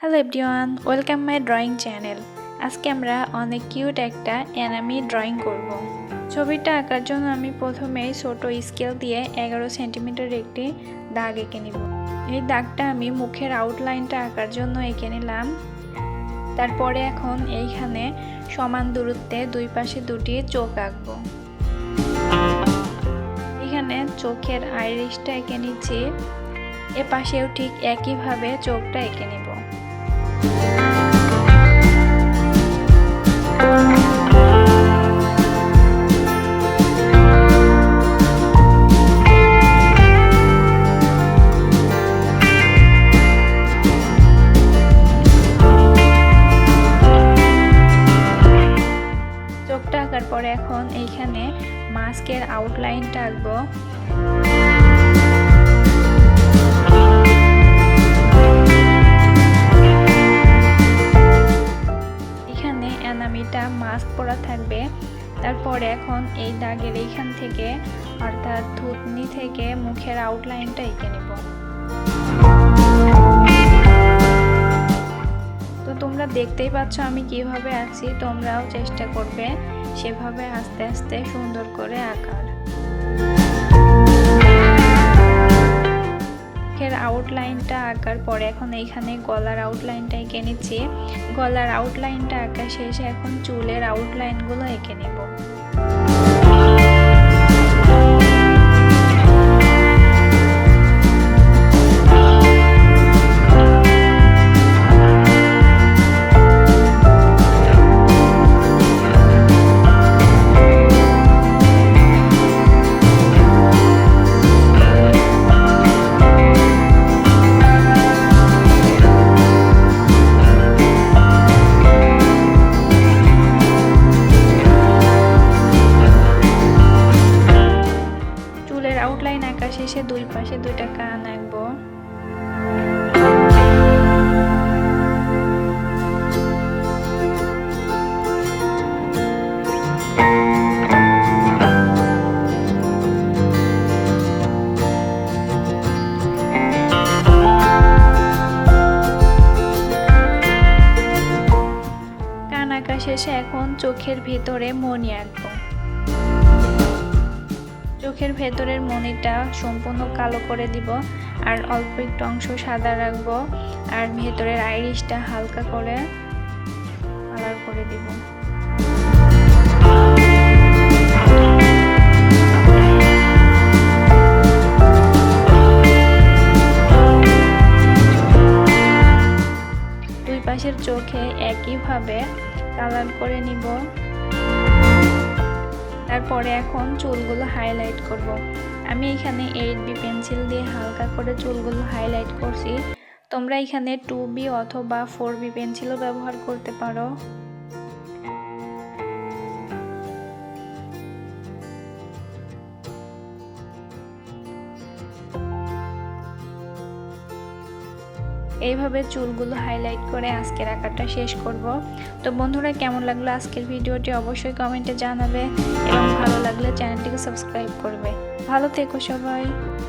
Hello everyone, welcome my drawing channel. আজকে আমরা অনেক কিউট একটা অ্যানামি ড্রয়িং করব। ছবিটা আঁকার জন্য আমি প্রথমেই ছোট স্কেল দিয়ে 11 সেন্টিমিটার একটি দাগ এঁকে নিব। এই দাগটা আমি মুখের আউটলাইনটা আঁকার জন্য এঁকে নিলাম। তারপরে এখন এইখানে সমান দূরত্বে দুই পাশে দুটি চোখ আঁকবো। এখানে চোখের আইরিশটা এঁকে নিচ্ছি, এ পাশেও ঠিক একইভাবে চোখটা এঁকে নিব। চোখটা আঁকার পরে এখন এইখানে মাস্কের আউটলাইনটা আঁকবো। এখানে অ্যানামিটা মাস্ক পরা থাকবে। তারপরে এখন এই দাগের এইখান থেকে অর্থাৎ থুতনি থেকে মুখের আউটলাইনটা এঁকে নেব। তো তোমরা দেখতেই পাচ্ছ আমি কিভাবে আঁকছি, তোমরাও চেষ্টা করবে সেভাবে আস্তে আস্তে সুন্দর করে আঁকার। মুখের আউটলাইনটা আঁকার পরে এখন এইখানে গলার আউটলাইনটা এঁকে নিচ্ছি। গলার আউটলাইনটা আঁকা শেষে এখন চুলের আউটলাইনগুলো এঁকে নেব। আউটলাইন আঁকা শেষে দুই পাশে দুইটা কান আঁকবো। কান আঁকা শেষে এখন চোখের ভিতরে মণি আঁকবো। চোখের ভেতরের মণিটা সম্পূর্ণ কালো করে দিব আর অল্প একটু অংশ সাদা রাখবো আর ভেতরের আইরিশটা হালকা করে কালার করে দিব। দুই পাশের চোখে একইভাবে কালার করে নিব। তারপরে এখন চুলগুলো হাইলাইট করব। আমি এখানে 8B পেন্সিল দিয়ে হালকা করে চুলগুলো হাইলাইট করছি। তোমরা এখানে 2B অথবা 4B পেন্সিলও ব্যবহার করতে পারো। এইভাবে চুলগুলো হাইলাইট করে আজকের আঁকাটা শেষ করব। তো বন্ধুরা, কেমন লাগলো আজকের ভিডিওটি অবশ্যই কমেন্টে জানাবে এবং ভালো লাগলে চ্যানেলটিকে সাবস্ক্রাইব করবে। ভালো থেকো সবাই।